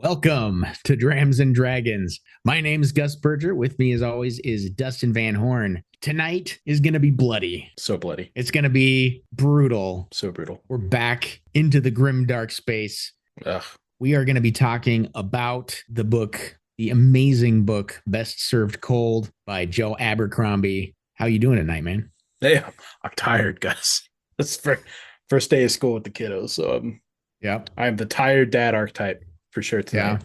Welcome to Drams and Dragons. My name's Gus Berger. With me, as always, is Dustin Van Horn. Tonight is going to be bloody. So bloody. It's going to be brutal. So brutal. We're back into the grim dark space. Ugh. We are going to be talking about the book, the amazing book, Best Served Cold by Joe Abercrombie. How you doing tonight, man? Hey, I'm tired, Gus. That's first day of school with the kiddos. So Yep. I'm the tired dad archetype for sure tonight. Yeah,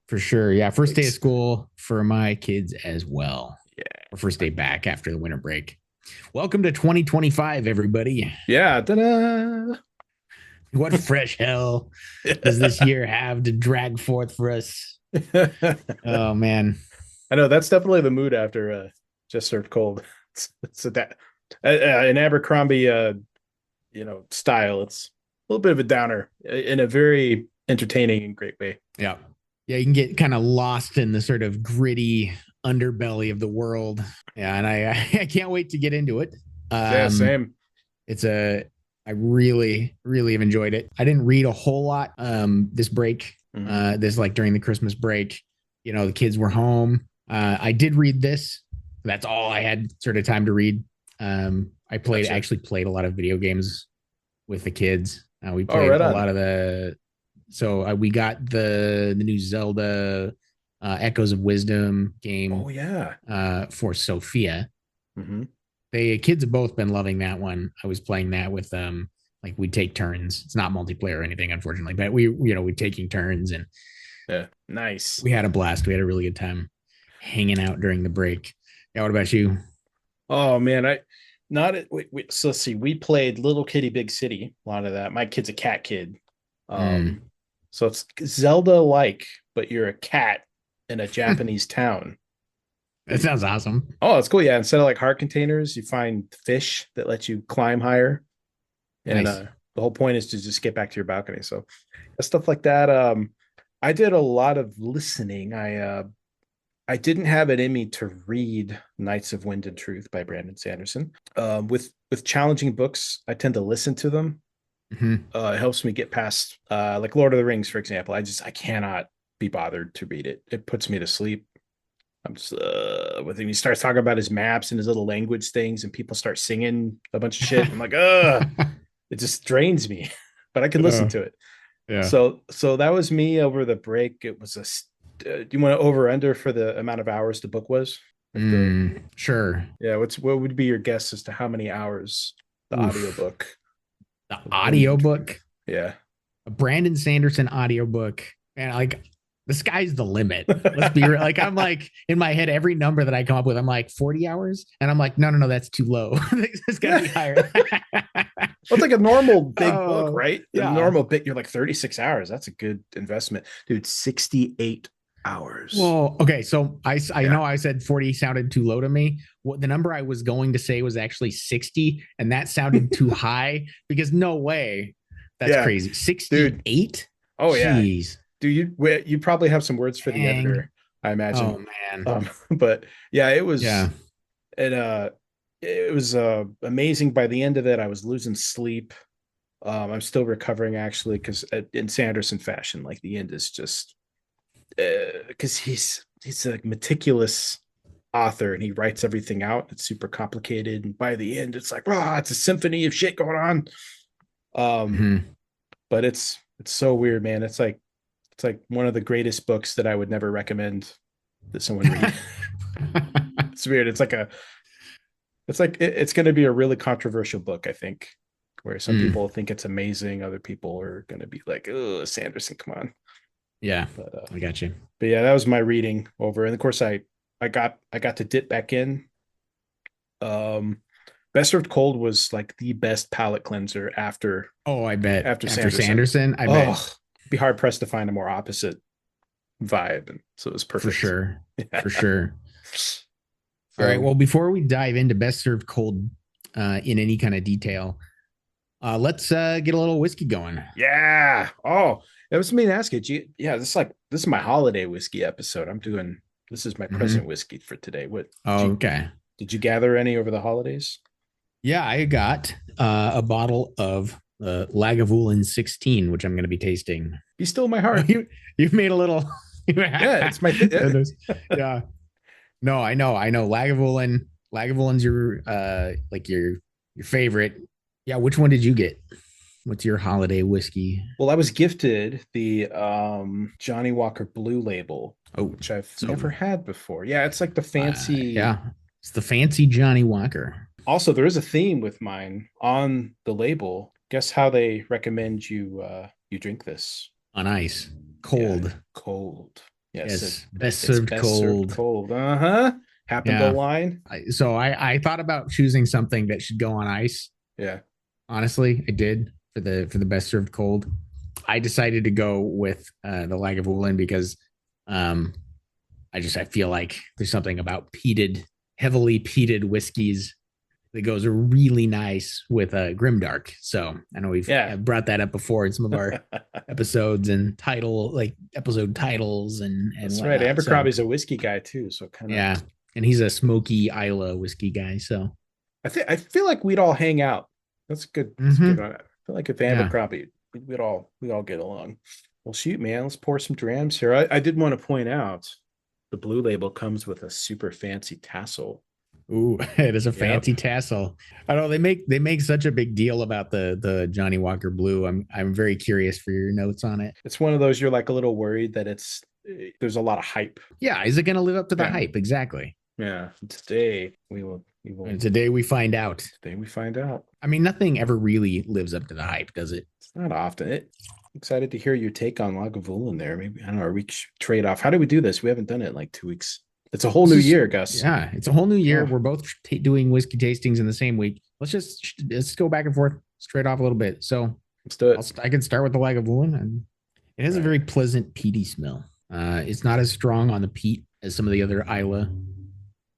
for sure. Yeah. First day of school for my kids as well. Yeah. Or first day back after the winter break. Welcome to 2025, everybody. Yeah. Ta-da! What fresh hell does this year have to drag forth for us? Oh, man. I know that's definitely the mood after Just Served Cold. It's an Abercrombie style. It's a little bit of a downer in a very entertaining and great way. Yeah. Yeah. You can get kind of lost in the sort of gritty underbelly of the world. Yeah. And I can't wait to get into it. Yeah, same. I really, really have enjoyed it. I didn't read a whole lot this break, this like during the Christmas break. You know, the kids were home. I did read this. That's all I had sort of time to read. I actually played a lot of video games with the kids. We played a lot of we got the new Zelda Echoes of Wisdom game. Oh yeah. For Sophia. Mm-hmm. The kids have both been loving that one. I was playing that with them. Like we'd take turns. It's not multiplayer or anything, unfortunately, but we're taking turns and yeah, nice. We had a blast. We had a really good time hanging out during the break. Yeah. What about you? Oh man, so let's see. We played Little Kitty Big City. A lot of that. My kid's a cat kid. So it's Zelda like, but you're a cat in a Japanese town. That sounds awesome. Oh, that's cool. Yeah. Instead of like heart containers, you find fish that let you climb higher. And Nice. The whole point is to just get back to your balcony. So stuff like that. I did a lot of listening. I didn't have it in me to read Knights of Wind and Truth by Brandon Sanderson. With challenging books, I tend to listen to them. Mm-hmm. It helps me get past like Lord of the Rings, for example. I cannot be bothered to read it. It puts me to sleep. I'm just with him. He starts talking about his maps and his little language things, and people start singing a bunch of shit. I'm like, it just drains me, but I can listen to it. Yeah. So that was me over the break. It was do you want to over under for the amount of hours the book was? Sure. Yeah. What would be your guess as to how many hours the audiobook? The audiobook? Yeah. A Brandon Sanderson audiobook. And like the sky's the limit. Let's be real. Like I'm like in my head, every number that I come up with, I'm like 40 hours. And I'm like, no, that's too low. It's gotta be higher. Well, it's like a normal big book, right? Yeah. The normal bit, you're like 36 hours. That's a good investment. Dude, 68 hours. Well, okay. So I know I said 40 sounded too low to me. What the number I was going to say was actually 60, and that sounded too high because no way. That's crazy. 68? Oh, Jeez. Yeah. Dude, you probably have some words for the editor, I imagine. Oh man. But yeah, it was it was amazing. By the end of it, I was losing sleep. I'm still recovering actually, because in Sanderson fashion, like the end is just because he's a meticulous author and he writes everything out. It's super complicated, and by the end, it's like, it's a symphony of shit going on. But it's so weird, man. It's like one of the greatest books that I would never recommend that someone read. It's weird. It's going to be a really controversial book, I think, where some people think it's amazing. Other people are going to be like, oh, Sanderson, come on. Yeah. But, I got you. But yeah, that was my reading over. And of course I got to dip back in. Best Served Cold was like the best palate cleanser after. Oh, I bet. After Sanderson, I bet. Be hard pressed to find a more opposite vibe, and so it was perfect. For sure. For sure. All right. Well, before we dive into Best Served Cold in any kind of detail, let's get a little whiskey going. Yeah. Oh, that was me to ask you. This is my holiday whiskey episode. This is my present whiskey for today. Okay. Did you gather any over the holidays? Yeah, I got a bottle of Lagavulin 16, which I'm going to be tasting. Be still my heart. You've made a little. Yeah, it's my thing. Yeah. No, I know. Lagavulin. Lagavulin's your like your favorite. Yeah. Which one did you get? What's your holiday whiskey? Well, I was gifted the Johnny Walker Blue Label, Oh, which I've so never had before. Yeah, it's like the fancy. yeah, it's the fancy Johnny Walker Also, there is a theme with mine on the label. Guess how they recommend you drink this? on ice, Yeah, cold. cold. Yes, Yes, best it's served best served cold. cold. Uh-huh. Happened to Yeah. line. So I thought about choosing something that should go on ice. Yeah. Honestly, I did for the best served cold. I decided to go with the Lagavulin because um, I feel like there's something about heavily peated whiskeys that goes really nice with Grimdark. So I know we've brought that up before in some of our episodes and episode titles and That's whatnot. right. Abercrombie's a whiskey guy too, so kind of and he's a smoky Isla whiskey guy. So I feel like we'd all hang out. That's good. That's good. I feel like if Abercrombie, we'd all get along. Well, shoot, man, let's pour some drams here. I did want to point out the Blue Label comes with a super fancy tassel. Ooh, it is a fancy tassel. I know they make such a big deal about the Johnny Walker Blue. I'm very curious for your notes on it. It's one of those you're like a little worried that there's a lot of hype. Yeah, is it going to live up to the hype? Exactly. Yeah. Today we will. And today we find out. Today we find out. I mean, nothing ever really lives up to the hype, does it? It's not often. Excited to hear your take on Lagavulin there. Maybe I don't know. We trade off. How do we do this? We haven't done it in like 2 weeks. It's a whole new year, Gus. Yeah, it's a whole new year. We're both doing whiskey tastings in the same week. Let's go back and forth, straight off a little bit. So let's do it. I can start with the Lagavulin, and it has a very pleasant peaty smell. It's not as strong on the peat as some of the other Isla,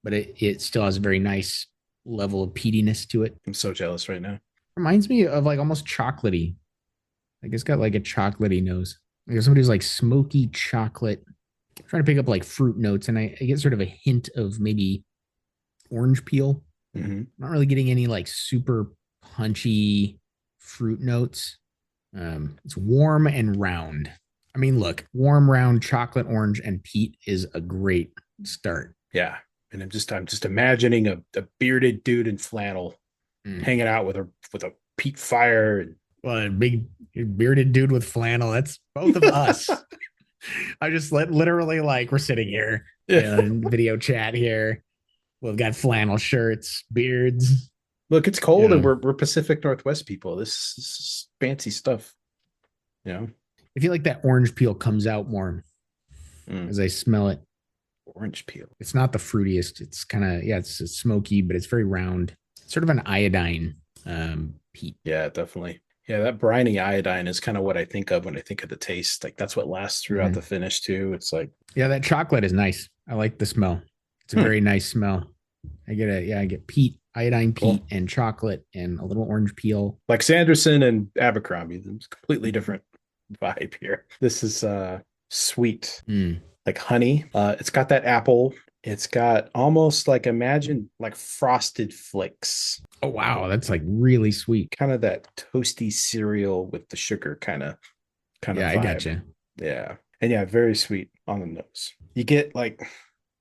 but it still has a very nice level of peatiness to it. I'm so jealous right now. Reminds me of like almost chocolatey. Like it's got like a chocolatey nose. Like somebody who's like smoky chocolate. I'm trying to pick up like fruit notes, and I get sort of a hint of maybe orange peel. Not really getting any like super punchy fruit notes. It's warm and round. I mean, look, warm, round, chocolate, orange, and peat is a great start. Yeah. And I'm just imagining a bearded dude in flannel hanging out with a peat fire. Well, a big bearded dude with flannel. That's both of us. I just literally like we're sitting here in video chat here. We've got flannel shirts, beards. Look, it's cold and we're Pacific Northwest people. This is fancy stuff. I feel like that orange peel comes out more as I smell it. Orange peel. It's not the fruitiest. It's kind of it's smoky, but it's very round. It's sort of an iodine peat. Yeah, definitely. Yeah, that briny iodine is kind of what I think of when I think of the taste. Like that's what lasts throughout the finish too. It's like that chocolate is nice. I like the smell. It's a very nice smell. I get peat, iodine peat, and chocolate, and a little orange peel. Like Sanderson and Abercrombie, it's completely different vibe here. This is sweet, like honey. It's got that apple. It's got almost like imagine like frosted flakes. Oh wow, that's like really sweet. Kind of that toasty cereal with the sugar kind of Yeah, vibe. I gotcha. Yeah. And very sweet on the nose. You get like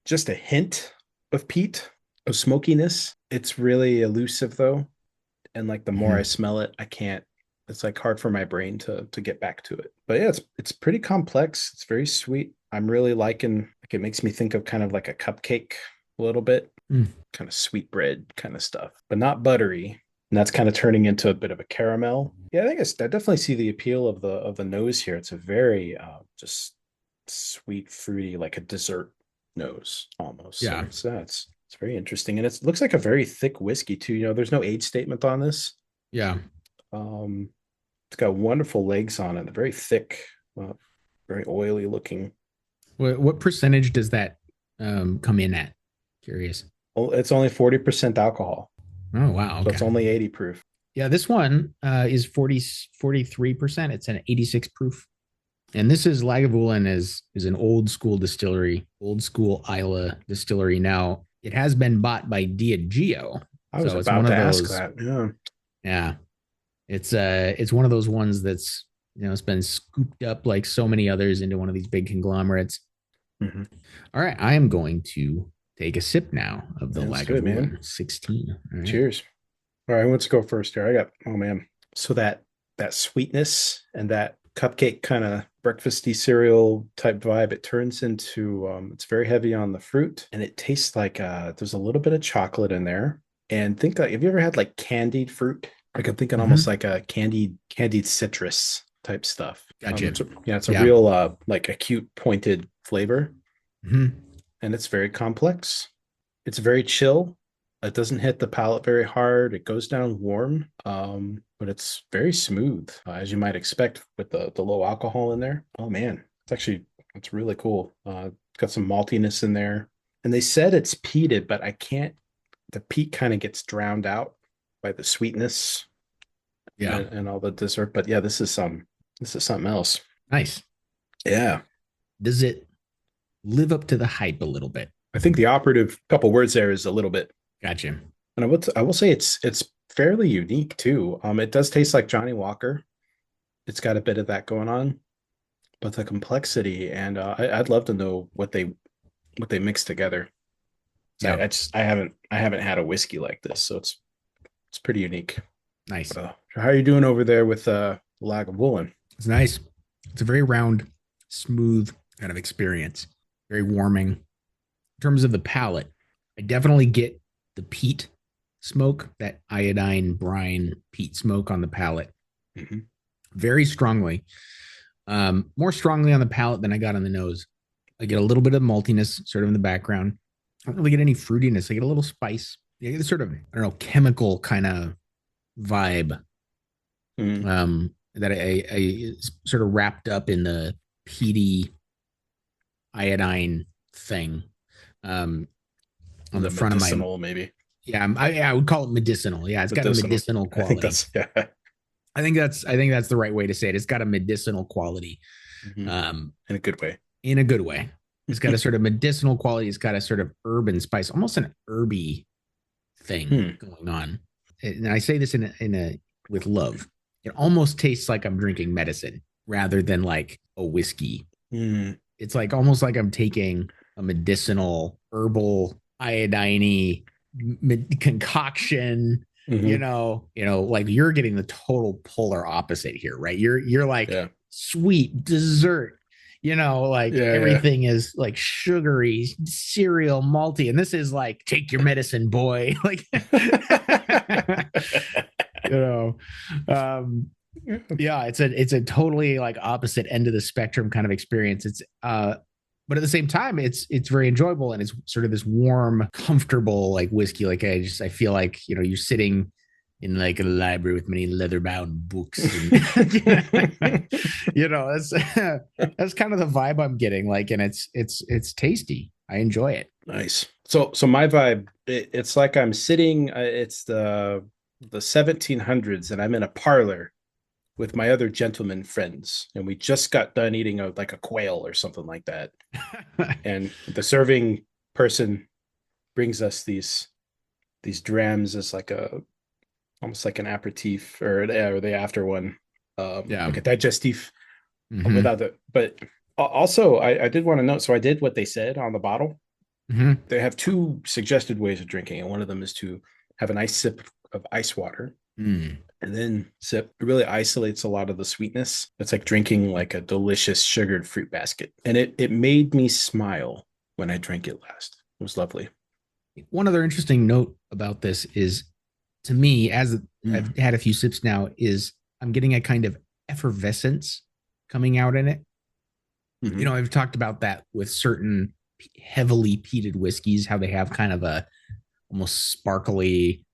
just a hint of peat, of smokiness. It's really elusive though. And like the more I smell it, it's like hard for my brain to get back to it. But yeah, it's pretty complex. It's very sweet. I'm really liking, like it makes me think of kind of like a cupcake a little bit, kind of sweet bread kind of stuff, but not buttery. And that's kind of turning into a bit of a caramel. Yeah, I definitely see the appeal of the nose here. It's a very just sweet, fruity, like a dessert nose almost. Yeah. So it's very interesting. And it looks like a very thick whiskey too. There's no age statement on this. Yeah. It's got wonderful legs on it. Very thick, very oily looking. What percentage does that come in at? Curious. Well, it's only 40% alcohol. Oh, wow. Okay. So it's only 80 proof. Yeah, this one is 43%. It's an 86 proof. And this is Lagavulin is an old school distillery, old school Isla distillery. Now, it has been bought by Diageo. I was about to ask that. Yeah. Yeah. It's one of those ones that's, it's been scooped up like so many others into one of these big conglomerates. Mm-hmm. All right, I am going to take a sip now of the Yeah, that's good, man. Lagavulin 16. All right. Cheers. All right, let's go first here. I got, oh man. So that sweetness and that cupcake kind of breakfasty cereal type vibe, it turns into it's very heavy on the fruit and it tastes like there's a little bit of chocolate in there. And think like, have you ever had like candied fruit? Like I'm thinking almost Mm-hmm. like a candied citrus type stuff. Gotcha. It's a Yeah. real like acute pointed flavor, Mm-hmm. and it's very complex. It's very chill. It doesn't hit the palate very hard. It goes down warm, but it's very smooth, as you might expect with the low alcohol in there. Oh man, it's really cool. It's got some maltiness in there, and they said it's peated, but I can't. The peat kind of gets drowned out by the sweetness Yeah. and all the dessert. But yeah, this is something else. Nice. Yeah, Does it live up to the hype a little bit? I think the operative couple words there is a little bit. Gotcha. And I will say it's fairly unique too. It does taste like Johnny Walker. It's got a bit of that going on, but the complexity and I'd love to know what they mix together. So Yeah. I haven't had a whiskey like this, so it's pretty unique. Nice. How are you doing over there with Lagavulin? It's nice. It's a very round, smooth kind of experience. Very warming. In terms of the palate, I definitely get the peat smoke, that iodine brine peat smoke on the palate Mm-hmm. very strongly. More strongly on the palate than I got on the nose. I get a little bit of maltiness sort of in the background. I don't really get any fruitiness. I get a little spice. I get this sort of, I don't know, chemical kind of vibe Mm-hmm. that I sort of wrapped up in the peaty iodine thing on the The front of my. medicinal, maybe Yeah, I would call it medicinal. Yeah, it's got a medicinal. medicinal I think quality. that's yeah. I think that's the right way to say it. It's got a medicinal quality, Mm-hmm. um, In a good way. in a good way. It's got a sort of medicinal quality. It's got a sort of urban spice, almost an herby thing Hmm. going on. And I say this in a with love. It almost tastes like I'm drinking medicine rather than like a whiskey. Hmm. It's like almost like I'm taking a medicinal herbal iodine concoction. Mm-hmm. Like you're getting the total polar opposite here, right? You're like Yeah. sweet dessert, like Yeah. Yeah. everything is like sugary, cereal, malty, and this is like take your medicine, boy. Like, you know, um, yeah, it's a totally like opposite end of the spectrum kind of experience. But at the same time, it's very enjoyable and it's sort of this warm, comfortable like whiskey. Like I feel like you're sitting in like a library with many leather bound books. And, that's that's kind of the vibe I'm getting. Like, and it's tasty. I enjoy it. Nice. So my vibe, it's like I'm sitting. It's the 1700s, and I'm in a parlor with my other gentleman friends, and we just got done eating like a quail or something like that. And the serving person brings us these drams as like a almost like an aperitif or the after one, Yeah. like a digestif Mm-hmm. without the. But also, I did want to note. So I did what they said on the bottle. Mm-hmm. They have two suggested ways of drinking, and one of them is to have a nice sip of ice water Mm. and then sip. It really isolates a lot of the sweetness. It's like drinking like a delicious sugared fruit basket, and it made me smile when I drank it last. It was lovely. One other interesting note about this is, to me, as I've had a few sips now, is I'm getting a kind of effervescence coming out in it. Mm-hmm. I've talked about that with certain heavily peated whiskeys, how they have kind of a almost sparkly,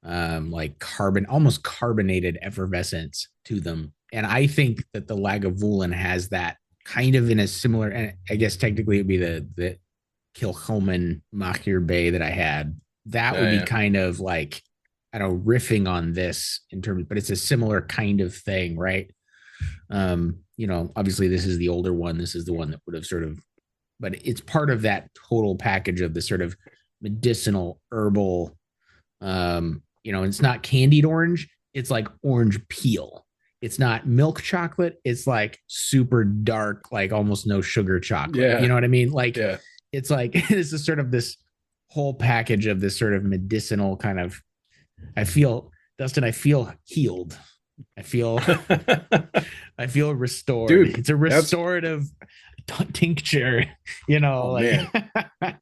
like almost carbonated effervescence to them. And I think that the Lagavulin has that kind of in a similar, and I guess technically it'd be the Kilchoman Machir Bay that I had. That would be Yeah. kind of like, I don't know, riffing on this in terms, but it's a similar kind of thing, right? Obviously this is the older one. This is the one that would have sort of, but it's part of that total package of the sort of medicinal herbal. It's not candied orange, it's like orange peel. It's not milk chocolate. It's like super dark, like almost no sugar chocolate. You Yeah. know what I mean? Like Yeah. it's like this is sort of this whole package of this sort of medicinal kind of. I feel Dustin. I feel healed. I feel I feel restored. Dude, It's a that's restorative tincture, oh like man.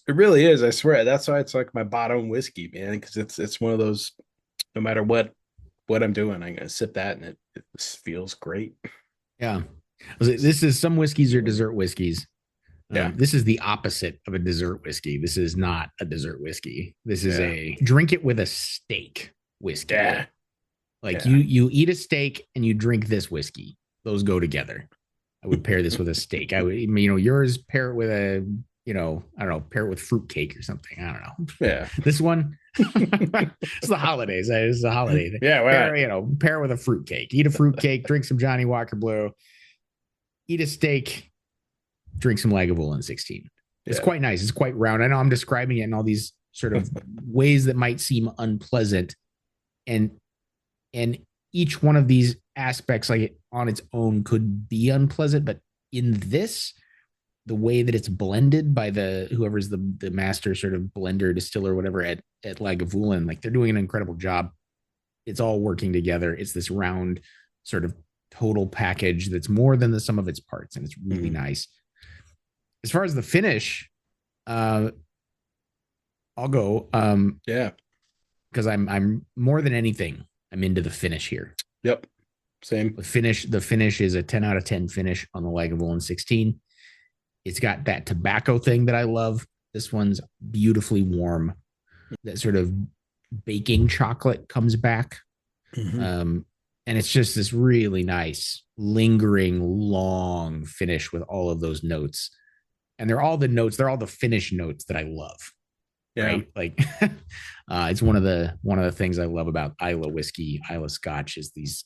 It really is. I swear. That's why it's like my bottom whiskey, man, because it's one of those. No matter what I'm doing, I'm gonna sip that, and it just feels great. yeah. This is some whiskeys are dessert whiskeys. Yeah, This is the opposite of a dessert whiskey. This is not a dessert whiskey. This is yeah, a drink it with a steak whiskey. yeah, Like yeah. you eat a steak and you drink this whiskey. Those go together. I would pair this with a steak. I would, yours pair it with a, I don't know, pair it with fruitcake or something. I don't know. Yeah. This one, it's the holidays. It's the holiday thing. Yeah, well, Pair it with a fruitcake. Eat a fruitcake, drink some Johnny Walker Blue, eat a steak, drink some Lagavulin 16. It's yeah. quite nice. It's quite round. I know I'm describing it in all these sort of ways that might seem unpleasant. And each one of these aspects, like on its own, could be unpleasant, but in this, the way that it's blended by the whoever's the master sort of blender, distiller, whatever at Lagavulin, like they're doing an incredible job. It's all working together. It's this round sort of total package that's more than the sum of its parts, and it's really nice. As far as the finish, I'll go. Yeah. Because I'm more than anything, I'm into the finish here. Yep. Same. The finish is a 10 out of 10 finish on the Lagavulin 16. It's got that tobacco thing that I love. This one's beautifully warm. That sort of baking chocolate comes back. And it's just this really nice, lingering, long finish with all of those notes. And they're all the finish notes that I love. Yeah. Right? Like it's one of the things I love about Islay whiskey, Islay Scotch is these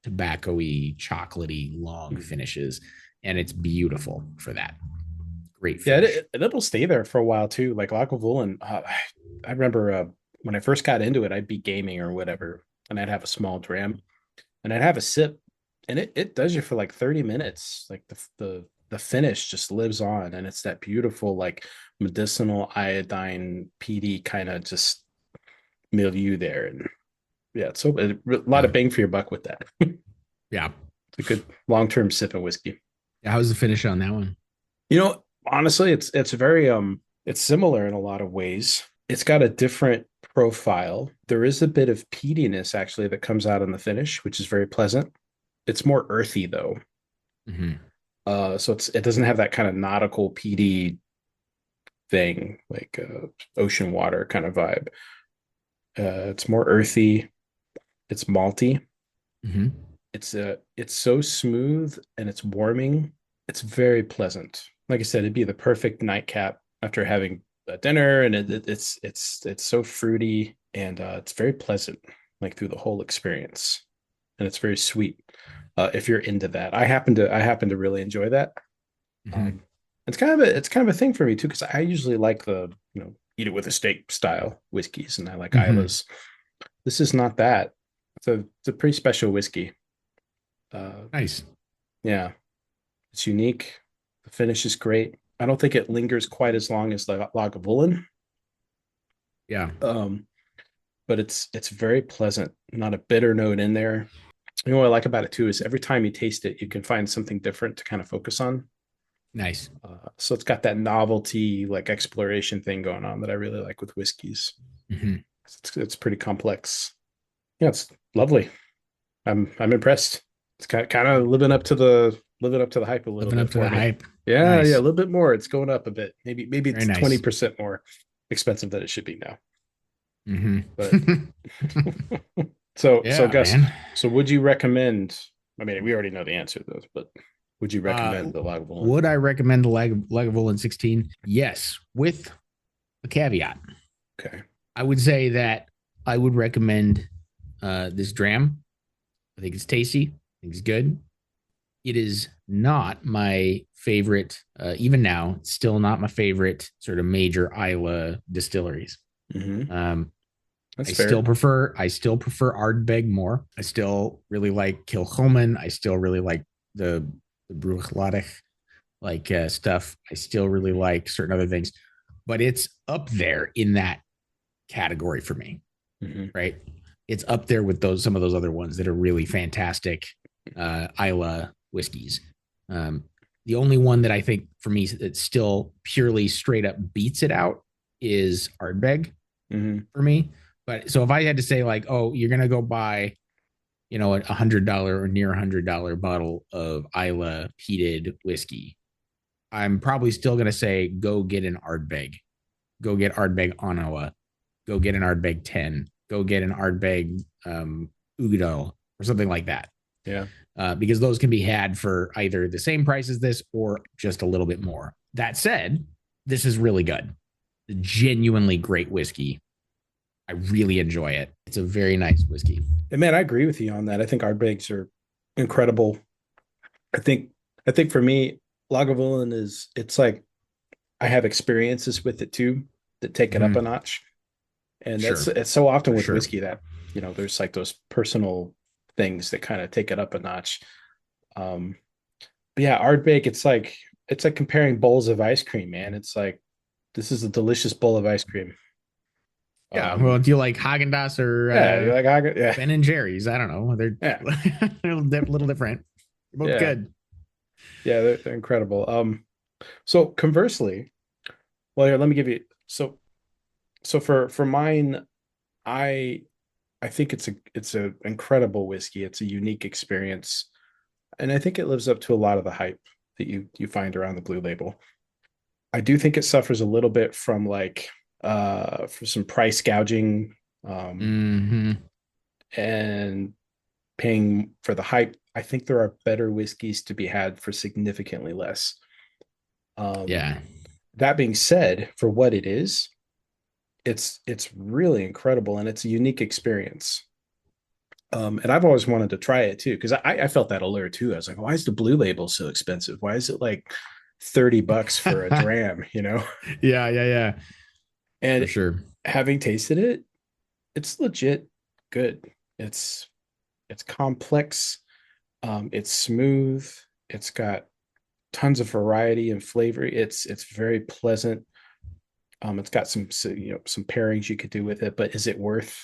tobacco-y, chocolatey, long finishes, and it's beautiful for that. Great finish. Yeah, it'll stay there for a while too. Like Lagavulin, I remember when I first got into it, I'd be gaming or whatever, and I'd have a small dram, and I'd have a sip, and it does you for like 30 minutes. Like the finish just lives on, and it's that beautiful like medicinal iodine PD kind of just milieu there, and yeah, it's so a lot of bang for your buck with that. Yeah, it's a good long-term sip of whiskey. How's the finish on that one? Honestly, it's very it's similar in a lot of ways. It's got a different profile. There is a bit of peatiness actually that comes out in the finish, which is very pleasant. It's more earthy though. So it doesn't have that kind of nautical peaty thing, like ocean water kind of vibe. It's more earthy. It's malty. It's so smooth and it's warming. It's very pleasant. Like I said, it'd be the perfect nightcap after having a dinner, and it's so fruity and it's very pleasant, like through the whole experience, and it's very sweet. If you're into that, I happen to really enjoy that. It's kind of a thing for me too, because I usually like the eat it with a steak style whiskeys, and I like Islays. This is not that. It's a pretty special whiskey. Nice. Yeah, it's unique. The finish is great. I don't think it lingers quite as long as Lagavulin. Yeah. But it's very pleasant. Not a bitter note in there. What I like about it too is every time you taste it, you can find something different to kind of focus on. Nice. So it's got that novelty, like exploration thing going on that I really like with whiskeys. It's pretty complex. Yeah, it's lovely. I'm impressed. It's kind of living up to the hype a little bit. Living up to the hype. Yeah, Nice. yeah, a little bit more. It's going up a bit. Maybe it's Very nice. 20% more expensive than it should be now. But so Gus, man. so would you recommend? I mean, we already know the answer to those, but would you recommend the Lagavulin? Would I recommend the Lagavulin 16? Yes, with a caveat. Okay. I would say that I would recommend this dram. I think it's tasty. I think it's good. It is not my favorite, even now, still not my favorite sort of major Islay distilleries. That's I fair. still prefer Ardbeg more. I still really like Kilchoman. I still really like the Bruichladdich stuff. I still really like certain other things, but it's up there in that category for me, Mm-hmm. right? It's up there with those some of those other ones that are really fantastic Isla whiskeys. Um, the only one that I think for me that still purely straight up beats it out is Ardbeg Mm-hmm. for me. But so if I had to say like, oh, you're gonna go buy, $100 or near $100 bottle of Isla heated whiskey, I'm probably still gonna say go get an Ardbeg, go get Ardbeg Onawa, go get an Ardbeg 10, go get an Ardbeg Ugadal or something like that. Yeah. Because those can be had for either the same price as this or just a little bit more. That said, this is really good. Genuinely great whiskey. I really enjoy it. It's a very nice whiskey. And man, I agree with you on that. I think Ardbegs are incredible. I think I think for me, Lagavulin is it's like I have experiences with it too that take it up a Mm-hmm. notch. And Sure, it's so often for with sure. whiskey that, there's like those personal things that kind of take it up a notch. Um, but yeah, Ardbeg, it's like comparing bowls of ice cream, man. It's like this is a delicious bowl of ice cream. Yeah. Well, Um, do you like Haagen Dazs or yeah, you're like, yeah, Ben and Jerry's? I don't know. They're yeah, they're a little different. They're both yeah, good. yeah, they're incredible. So conversely, well, here, let me give you so for mine, I I think it's a incredible whiskey. It's a unique experience, and I think it lives up to a lot of the hype that you find around the Blue Label. I do think it suffers a little bit from like for some price gouging Mm-hmm. and paying for the hype. I think there are better whiskeys to be had for significantly less. Um, Yeah. that being said, for what it is, it's really incredible and it's a unique experience. And I've always wanted to try it too because I felt that allure too. I was like, why is the Blue Label so expensive? Why is it like $30 for a dram? Yeah. Yeah. Yeah. For And sure. having tasted it, it's legit good. It's it's complex. It's smooth. It's got tons of variety and flavor. It's very pleasant. It's got some pairings you could do with it, but is it worth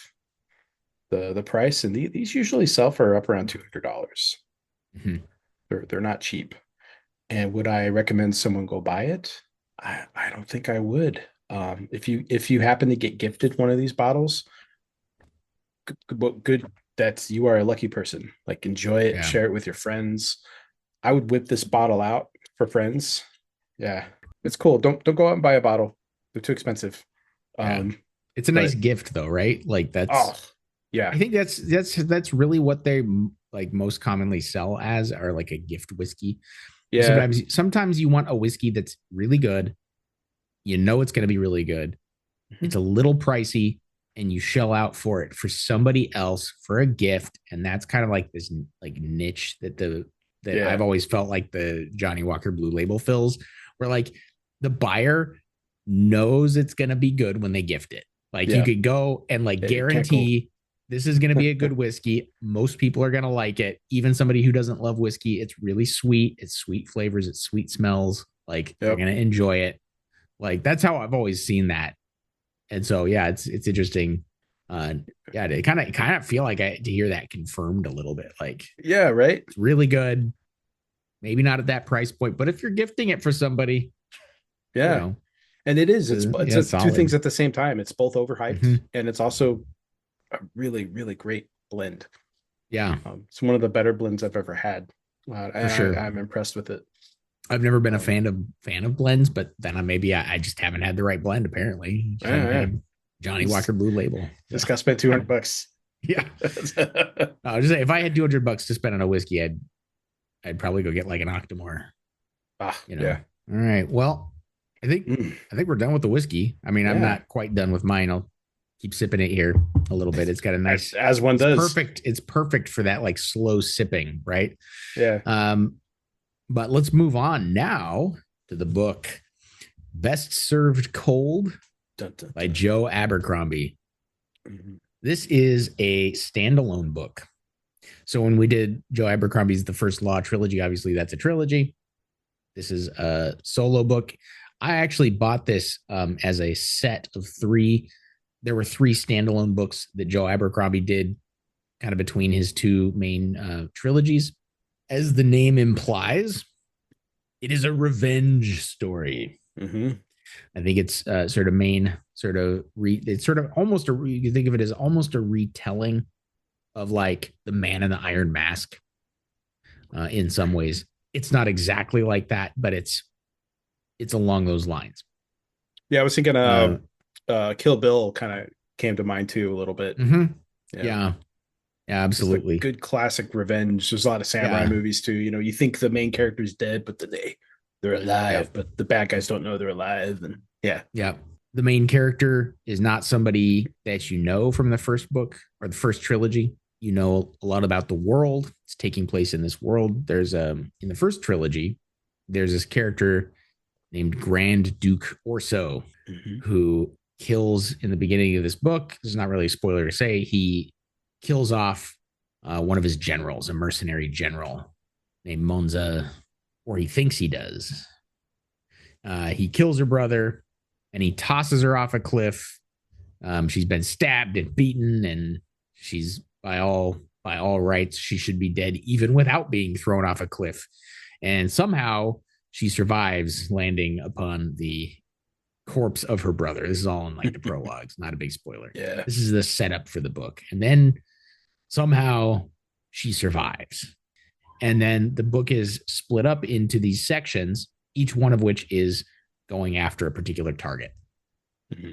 the price? And these usually sell for up around $200. Mhm. They're not cheap. And would I recommend someone go buy it? I don't think I would. If you happen to get gifted one of these bottles, good, that's you are a lucky person. Like enjoy it, Yeah. share it with your friends. I would whip this bottle out for friends. Yeah, it's cool. Don't go out and buy a bottle. They're too expensive. Yeah. Um, It's a nice but gift though, right? Like oh I yeah, think that's really what they like most commonly sell as are like a gift whiskey. yeah, Sometimes you want a whiskey that's really good. You know it's going to be really good. mhm, It's a little pricey and you shell out for it for somebody else for a gift and that's kind of like this like niche that yeah, I've always felt like the Johnny Walker Blue Label fills where like the buyer knows it's going to be good when they gift it. Like you yeah. could go and like You can't go. guarantee this is going to be a good whiskey. Most people are going to like it. Even somebody who doesn't love whiskey, it's really sweet. It's sweet flavors, it's sweet smells. Like they're Yep. going to enjoy it. Like that's how I've always seen that. And so yeah, it's interesting. Yeah, to kind of feel like I to hear that confirmed a little bit. Like Yeah, right. it's really good. Maybe not at that price point, but if you're gifting it for somebody, you Yeah, know, and it is. It's yeah, two things solid. at the same time. It's both overhyped Mm-hmm. and it's also a really really great blend. Yeah, It's one of the better blends I've ever had, for and sure. I'm impressed with it. I've never been a Um, fan of blends, but then I just haven't had the right blend. Apparently, just yeah, haven't yeah. had Johnny Just, Walker Blue Label. So, just got spent 200 bucks. yeah, I'll just say if I had $200 to spend on a whiskey, I'd probably go get like an Octomore. Ah, You know. yeah. All right. Well, I think Mm, I think we're done with the whiskey. I mean, I'm yeah. not quite done with mine. I'll keep sipping it here a little bit. It's got a nice. As one It's does. perfect. It's perfect for that like slow sipping, right? Yeah. Um, but let's move on now to the book Best Served Cold Dun, dun, by dun. Joe Abercrombie. Mhm. This is a standalone book. So when we did Joe Abercrombie's The First Law trilogy, obviously that's a trilogy. This is a solo book. I actually bought this as a set of three. There were three standalone books that Joe Abercrombie did kind of between his two main trilogies. As the name implies, it is a revenge story. Mm-hmm. I think it's sort of main, it's sort of almost you can think of it as almost a retelling of like The Man in the Iron Mask in some ways. It's not exactly like that, but it's along those lines. Yeah, I was thinking Uh, Kill Bill kind of came to mind too a little bit. mm-hmm. Yeah. Yeah, yeah, Just a absolutely. good classic revenge. There's a lot of samurai Yeah, movies too. You know, you think the main character's dead, but they're yeah, alive, but the bad guys don't know they're alive. And yeah. yeah. The main character is not somebody that you know from the first book or the first trilogy. You know a lot about the world. It's taking place in this world. There's in the first trilogy, there's this character named Grand Duke Orso Mm-hmm. who kills in the beginning of this book. This is not really a spoiler to say. He kills off one of his generals, a mercenary general named Monza, or he thinks he does. He kills her brother and he tosses her off a cliff. She's been stabbed and beaten, and she's by all rights she should be dead even without being thrown off a cliff. And somehow she survives landing upon the corpse of her brother. This is all in like the prologues, not a big spoiler. Yeah. This is the setup for the book. And then somehow she survives. And then the book is split up into these sections, each one of which is going after a particular target. Mm-hmm.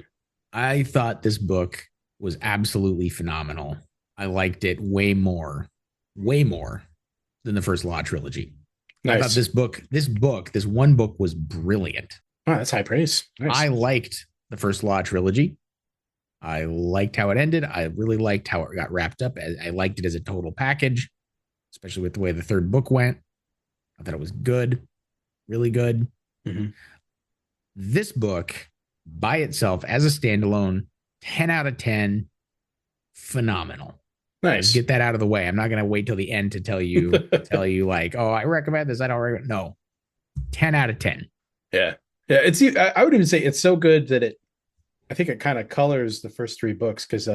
I thought this book was absolutely phenomenal. I liked it way more than the first Law trilogy. I thought Nice. this one book was brilliant. Oh, that's high praise. Nice. I liked the first Law trilogy. I liked how it ended. I really liked how it got wrapped up. I liked it as a total package, especially with the way the third book went. I thought it was good, really good. Mm-hmm. This book by itself as a standalone, 10 out of 10, phenomenal. Let's Nice. get that out of the way. I'm not going to wait till the end to tell you like, oh, I recommend this. I don't recommend. No, 10 out of 10. Yeah. Yeah. I would even say it's so good that I think it kind of colors the first three books because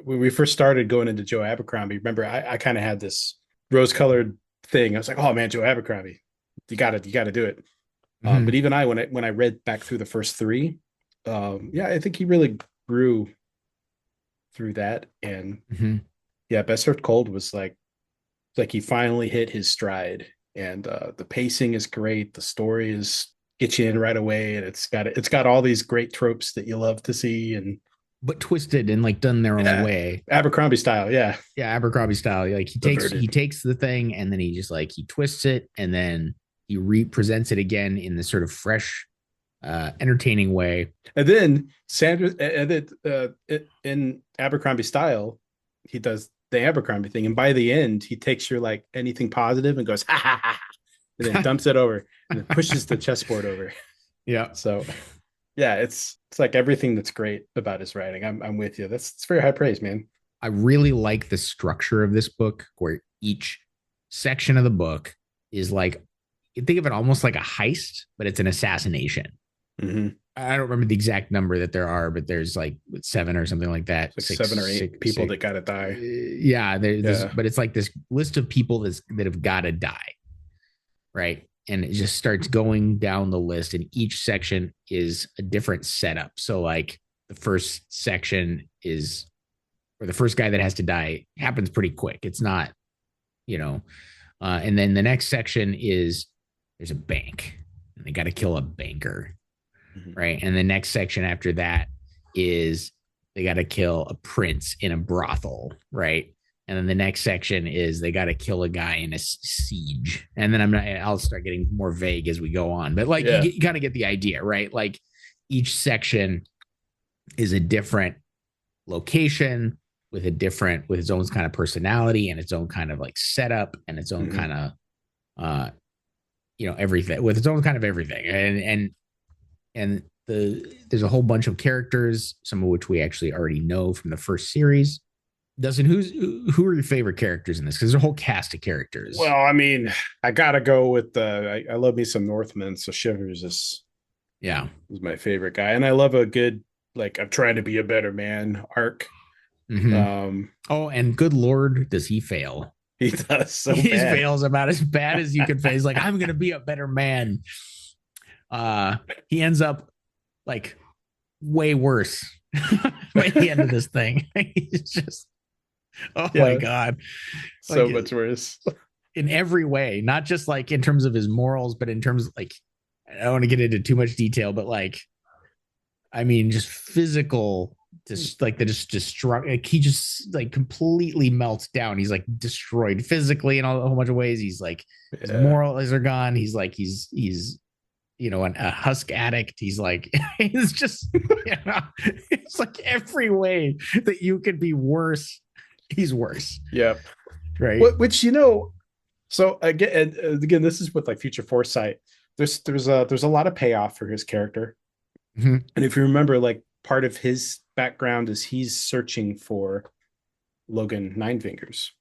when we first started going into Joe Abercrombie, remember I kind of had this rose colored thing. I was like, oh man, Joe Abercrombie, you got to do it. Mm-hmm. But even when I read back through the first three, yeah, I think he really grew through that. And Mm-hmm. yeah, Best Served Cold was like he finally hit his stride. And the pacing is great. The story is get you in right away, and it's got all these great tropes that you love to see, and But twisted and like done their own way. Abercrombie style. Yeah, Yeah, Abercrombie style. Like he takes the thing and then he just like he twists it and then he represents it again in this sort of fresh, entertaining way. and then Sanders, and in Abercrombie style, he does the Abercrombie thing, and by the end, he takes your like anything positive and goes ha ha ha, and then dumps it over and then pushes the chessboard over. Yeah. So, yeah, it's like everything that's great about his writing. I'm with you. It's very high praise, man. I really like the structure of this book where each section of the book is like, you think of it almost like a heist, but it's an assassination. Mm-hmm. I don't remember the exact number that there are, but there's like 7 or something like that. Like 7 or 8 people that got to die. Yeah, but it's like this list of people that have got to die, right? And it just starts going down the list, and each section is a different setup. So, like the first section is, or the first guy that has to die happens pretty quick. It's not, and then the next section is there's a bank, and they got to kill a banker, right? And the next section after that is they got to kill a prince in a brothel, right? And then the next section is they got to kill a guy in a siege. And then I'll start getting more vague as we go on, but like you kind of get the idea, right? Like each section is a different location with its own kind of personality and its own kind of like setup and its own kind of, everything with its own kind of everything. And there's a whole bunch of characters, some of which we actually already know from the first series. Dustin, who are your favorite characters in this? Because there's a whole cast of characters. Well, I mean, I gotta go with the. I love me some Northmen, so Shivers Yeah. is my favorite guy, and I love a good like I'm trying to be a better man arc. Mm-hmm. Oh, and good Lord, does he fail? He does so he bad. fails about as bad as you could fail. He's like, I'm gonna be a better man. He ends up like way worse by the end of this thing. He's just, oh my god, so like, much worse in every way, not just like in terms of his morals, but in terms of like, I don't want to get into too much detail, but like, I mean, just physical, just like the just destruct. Like he just like completely melts down. He's like destroyed physically in a whole bunch of ways. He's like his morals are gone. He's like he's you know a husk addict. He's like he's just it's like every way that you could be worse. He's worse. Yep. Right. Which so again, this is with like future foresight. There's a lot of payoff for his character. Mm-hmm. And if you remember, like part of his background is he's searching for Logan Ninefingers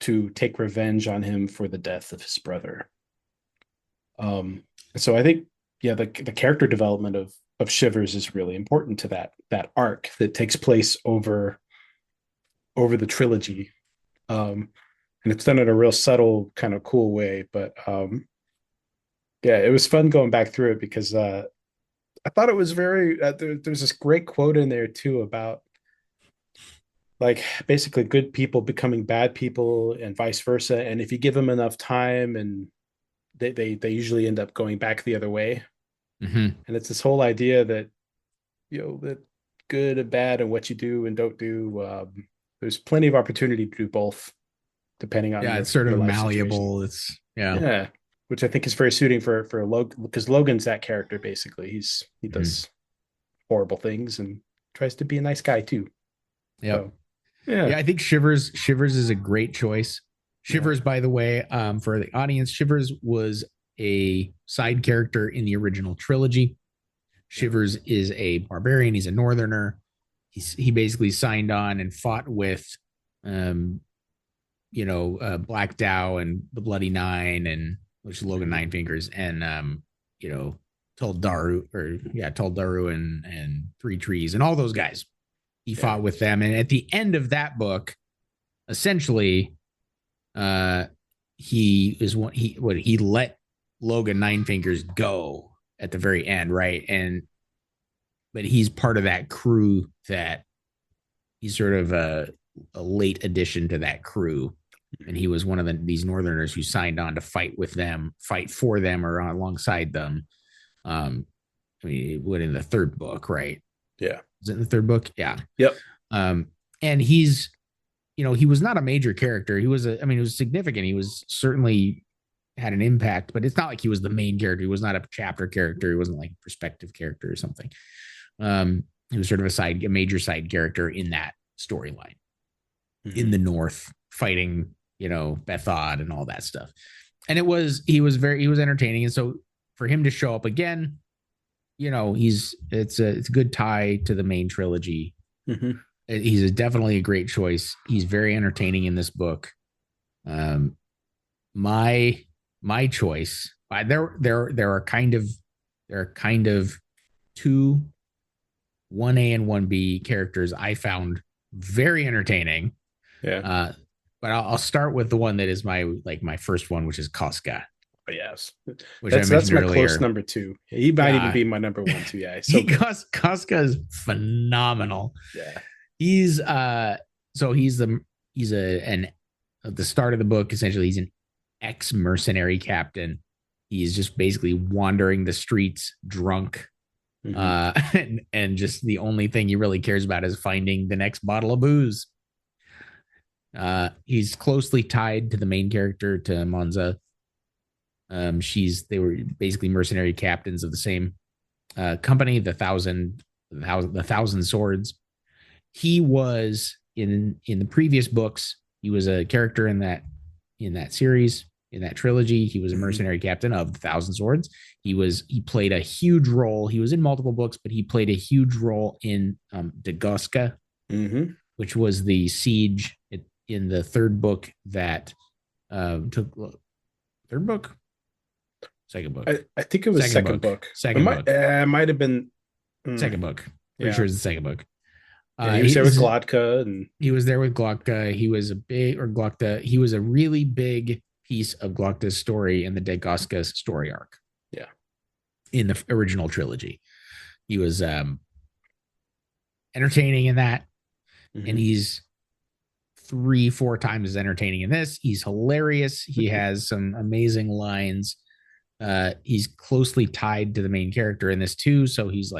to take revenge on him for the death of his brother. So I think, the character development of Shivers is really important to that arc that takes place over the trilogy. And it's done in a real subtle, kind of cool way. But it was fun going back through it because I thought it was very. There's this great quote in there too about like basically good people becoming bad people and vice versa. And if you give them enough time, and they usually end up going back the other way. Mm-hmm. And it's this whole idea that that good and bad and what you do and don't do. There's plenty of opportunity to do both, depending on it's sort of malleable. Situation. It's which I think is very suiting for Logan, because Logan's that character basically. He does horrible things and tries to be a nice guy too. Yeah, so, I think Shivers is a great choice. Shivers, by the way, for the audience, Shivers was a side character in the original trilogy. Shivers is a barbarian. He's a northerner. He basically signed on and fought with Black Dow and the Bloody Nine, and which is Logan Ninefingers, and Daru and Three Trees and all those guys. He fought with them, and at the end of that book, essentially, he let Logan Ninefingers go at the very end, right? But he's part of that crew that he's sort of a late addition to that crew. And he was one of these Northerners who signed on to fight for them or alongside them. In the third book, right? Yeah. Is it in the third book? Yeah. Yep. And he's, he was not a major character. He was it was significant. He was certainly had an impact, but it's not like he was the main character. He was not a chapter character. He wasn't like a perspective character or something. He was sort of a major side character in that storyline in the North, fighting, Bethod and all that stuff. And he was entertaining. And so for him to show up again, it's a good tie to the main trilogy. Mm-hmm. He's definitely a great choice. He's very entertaining in this book. My choice, there are kind of two 1A and 1B characters I found very entertaining. Yeah. But I'll start with the one that is my first one, which is Koska. Oh, yes. Which that's my earlier. Close number 2. He might even be my number 1 too. Yeah. So Koska is phenomenal. Yeah. He's at the start of the book, essentially he's an ex-mercenary captain. He's just basically wandering the streets drunk. And just the only thing he really cares about is finding the next bottle of booze. He's closely tied to the main character, to Monza. They were basically mercenary captains of the same company, the Thousand Swords. He was in the previous books. He was a character in that series. in that trilogy. He was a mercenary captain of the Thousand Swords. He played a huge role. He was in multiple books, but he played a huge role in Dagoska, which was the siege in the third book that took third book, second book. I think it was second book. Second book. It might have been second book. Pretty sure it's the second book. He was there with Glodka, and he was there with Glodka. He was He was a really big piece of Glodka's story in the Dagoska story arc. Yeah, in the original trilogy, he was entertaining in that, and he's 3-4 times as entertaining in this. He's hilarious. He has some amazing lines. He's closely tied to the main character in this too, so he's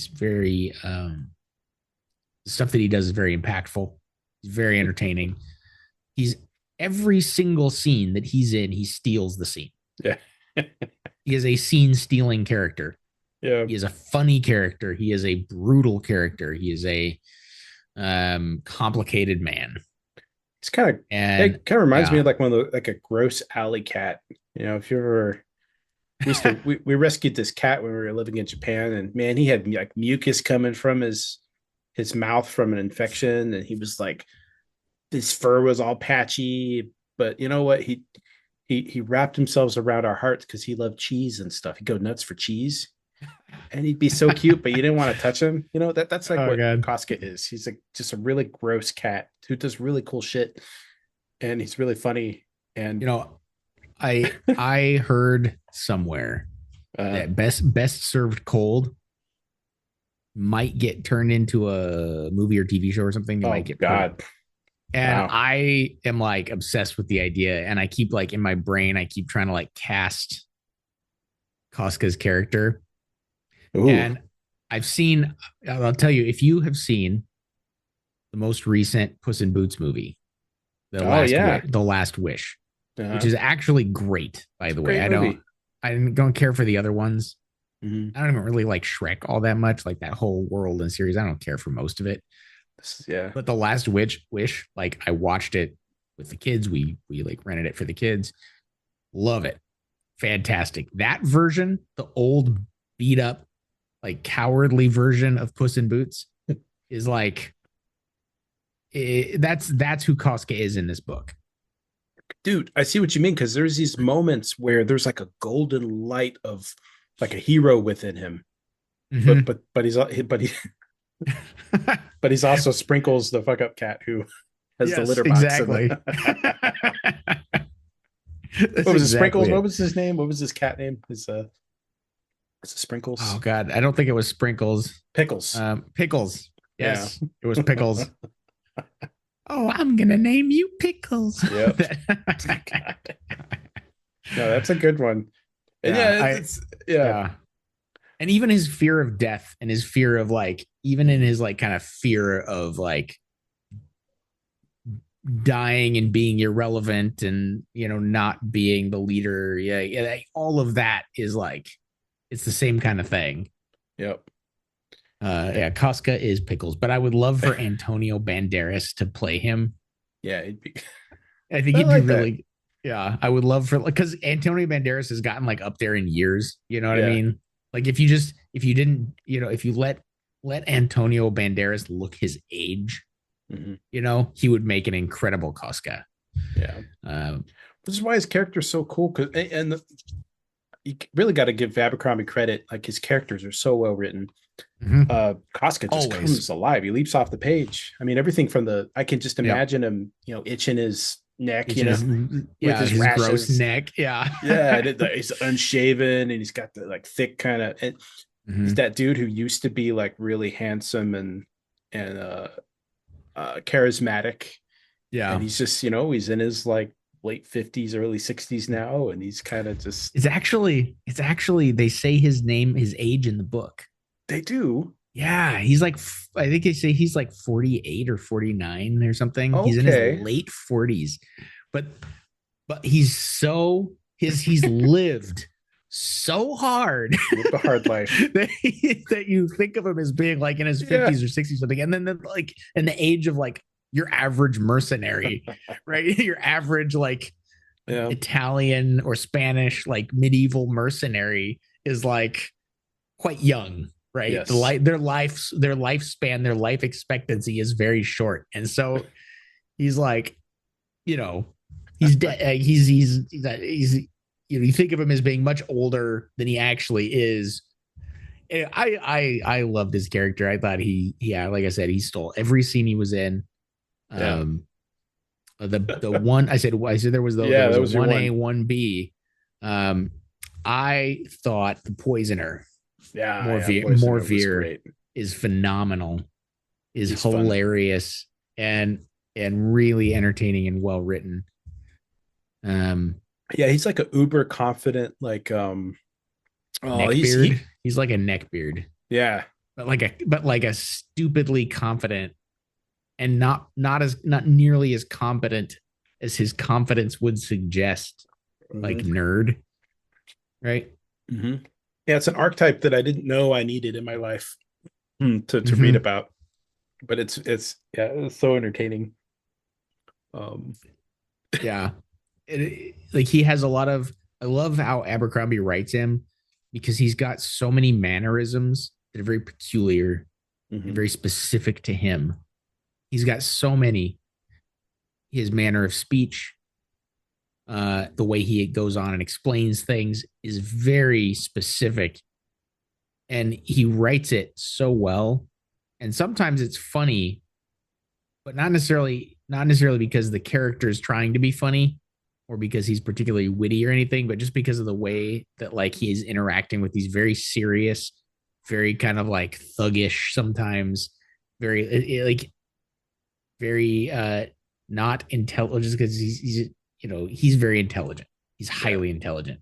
very the stuff that he does is very impactful. He's very entertaining. He's every single scene that he's in, he steals the scene. Yeah. He is a scene stealing character. Yeah. He is a funny character. He is a brutal character. He is a complicated man. It's it kind of reminds me of like one of the like a gross alley cat. You know, if you ever we rescued this cat when we were living in Japan, and man, he had like mucus coming from his mouth from an infection, and he was like, his fur was all patchy, but you know what, he wrapped himself around our hearts because he loved cheese and stuff. He'd go nuts for cheese, and he'd be so cute, but you didn't want to touch him. You know, that's like what Casca is. He's like just a really gross cat who does really cool shit, and he's really funny. And you know, I heard somewhere that best served cold might get turned into a movie or TV show or something. Might get God. And wow. I am like obsessed with the idea, and I keep like in my brain, I keep trying to like cast Casca's character. Ooh. And I'll tell you, if you have seen the most recent Puss in Boots movie, The Last Wish, which is actually great, by the way. I don't care for the other ones. I don't even really like Shrek all that much, like that whole world and series. I don't care for most of it. Yeah. But The Last Wish, like I watched it with the kids. We like rented it for the kids. Love it. Fantastic. That version, the old beat up, like cowardly version of Puss in Boots is like, that's who Casca is in this book. Dude, I see what you mean, because there's these moments where there's like a golden light of like a hero within him, but he's also Sprinkles, the fuck up cat who has the litter box. Exactly. What was Sprinkles? What was his name? What was his cat name? Is it Sprinkles? Oh God, I don't think it was Sprinkles. Pickles. Pickles. Yes, yeah. It was Pickles. Oh, I'm gonna name you Pickles. Yep. No, that's a good one. Yeah. And even his fear of death and his fear of like, even in his like kind of fear of like dying and being irrelevant and, you know, not being the leader. Yeah. All of that is like, it's the same kind of thing. Yep. Casca is Pickles, but I would love for Antonio Banderas to play him. Yeah. I think he'd be really that. Yeah, I would love for, because Antonio Banderas has gotten like up there in years. You know what I mean? Like if you let Antonio Banderas look his age, you know, he would make an incredible Casca. Yeah. Which is why his character's so cool. You really got to give Abercrombie credit. Like his characters are so well written. Casca just comes alive. He leaps off the page. I mean, everything from I can just imagine him, you know, itching his neck, with his gross neck. He's unshaven and he's got the like thick kind of, and he's that dude who used to be like really handsome and charismatic. Yeah. And he's just, you know, he's in his like late 50s, early 60s now, and he's kind of just it's actually they say his age in the book. They do. Yeah, he's like, I think they say he's like 48 or 49 or something. Okay. He's in his late 40s, but he's lived so hard, the hard life that you think of him as being like in his 50s or 60s something, and then like in the age of like your average mercenary, right? Your average like Yeah. Italian or Spanish like medieval mercenary is like quite young, right? Yes. Their lifespan, their life expectancy is very short, and so he's like, you know, he's dead. You think of him as being much older than he actually is. I loved his character. I thought yeah, like I said, he stole every scene he was in. Yeah. Um, the one I said there Yeah, was that a was your 1A one. 1B. Um, I thought the Poisoner Yeah, yeah. Poisoner was Morveer great. is phenomenal, is He's fun. hilarious and really entertaining and well written. Um, Yeah, he's like a uber confident, oh, Neckbeard, he's like a neckbeard, yeah. but like a stupidly confident and not nearly as competent as his confidence would suggest, like Mm-hmm. nerd, right? Mm-hmm. Yeah, it's an archetype that I didn't know I needed in my life to read Mm-hmm. about. But it's so entertaining. Um Yeah, like he has a lot of. I love how Abercrombie writes him because he's got so many mannerisms that are very peculiar and mhm. very specific to him. He's got so many. His manner of speech, the way he goes on and explains things is very specific, and he writes it so well. And sometimes it's funny, but not necessarily because the character is trying to be funny or because he's particularly witty or anything, but just because of the way that like he's interacting with these very serious, very kind of like thuggish sometimes, very like very not intelligent just because he's very intelligent. He's Yeah. highly intelligent.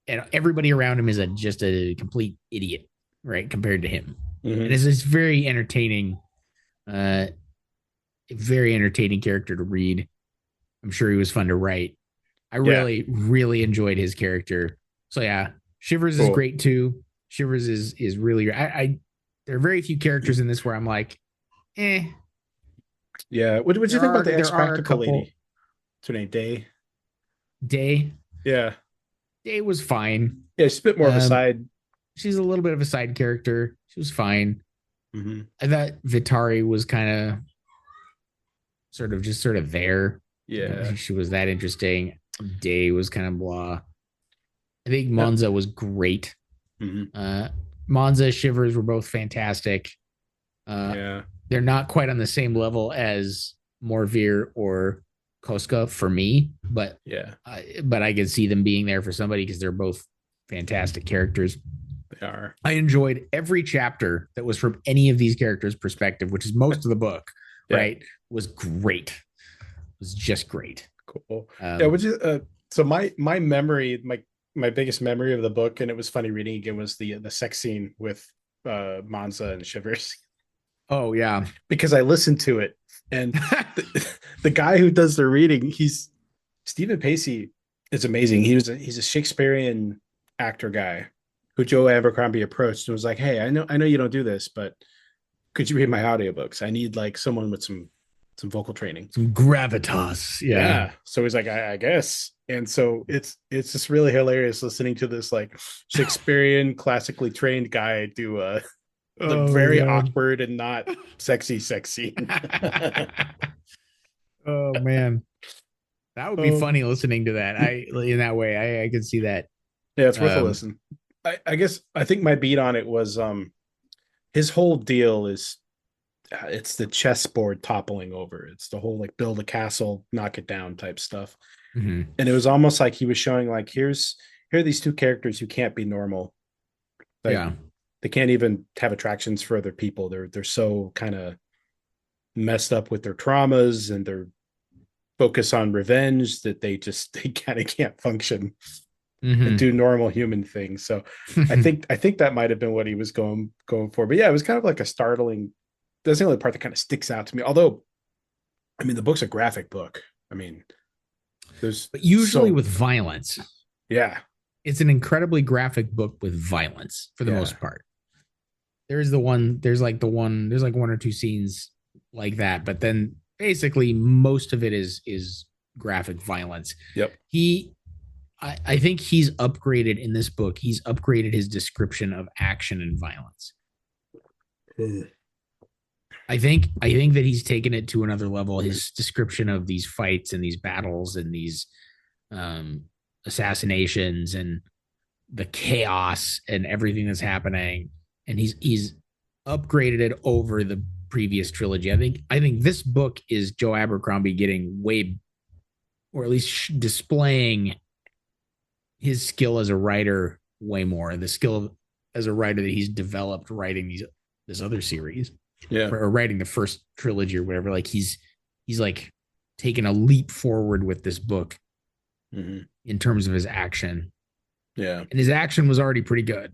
And everybody around him is just a complete idiot, right? Compared to him. And Mhm. it's this uh very entertaining character to read. I'm sure he was fun to write. I Yeah. really, really enjoyed his character. So yeah, Shivers is Cool. great too. Shivers is really I there are very few characters in this where I'm like, eh. Yeah. What do you think about the ex There are a practical couple. lady? What's her name? Day. Day Yeah. Day was fine. Yeah, she's a bit more of a Um, side. she's a little bit of a side character. She was fine. Hmm. I thought Vitari was kind of sort of there. I don't Yeah. think she was that interesting. Day was kind of blah. I think Yep. Monza was great. Hmm. Uh, Monza Shivers were both fantastic. Uh, Yeah. they're not quite on the same level as Morveer or Koska for me, Yeah. but I can see them being there for somebody because they're both fantastic characters. They are. I enjoyed every chapter that was from any of these characters' perspective, which is most of the book, Yeah. right? Was great. It was just great. Cool. Yeah. Um, Which is so my memory, my biggest memory of the book, and it was funny reading again, was the sex scene with Manza and Shivers. oh yeah. Because I listened to it, and the guy who does the reading, he's Stephen Pacey is amazing. He's a Shakespearean actor guy who Joe Abercrombie approached and was like, "Hey, I know you don't do this, but could you read my audiobooks? I need like someone with some vocal training." Some gravitas. Yeah. Yeah. So he's like, I guess. And so it's just really hilarious listening to this like Shakespearean classically trained guy do look Oh my very god. awkward and not sexy. oh man. That would be um funny listening to that. I in that way, I could see that. yeah, it's worth a Um, listen. I guess I think my beat on it was his whole deal is it's the chessboard toppling over. It's the whole like build a castle, knock it down type stuff. mhm. And it was almost like he was showing like here are these two characters who can't be normal. Like Yeah. they can't even have attractions for other people. They're so kind of messed up with their traumas and their focus on revenge that they kind of can't function and Mhm. do normal human things. So I think that might have been what he was going for. But yeah, it was kind of like a startling. That's the only part that kind of sticks out to me. Although, I mean, the book's a graphic book. I mean, there's but usually so with violence. yeah, It's an incredibly graphic book with violence for the yeah, most part. There's like one or two scenes like that, but then basically most of it is graphic violence. Yep. I think he's upgraded in this book. He's upgraded his description of action and violence. I think that he's taken it to another level. His description of these fights and these battles and these assassinations and the chaos and everything that's happening, and he's upgraded it over the previous trilogy. I think this book is Joe Abercrombie getting way, or at least displaying his skill as a writer way more. The skill as a writer that he's developed writing this other series, or writing the first trilogy or whatever. Like he's like taken a leap forward with this book in terms of his action. Yeah. And his action was already pretty good.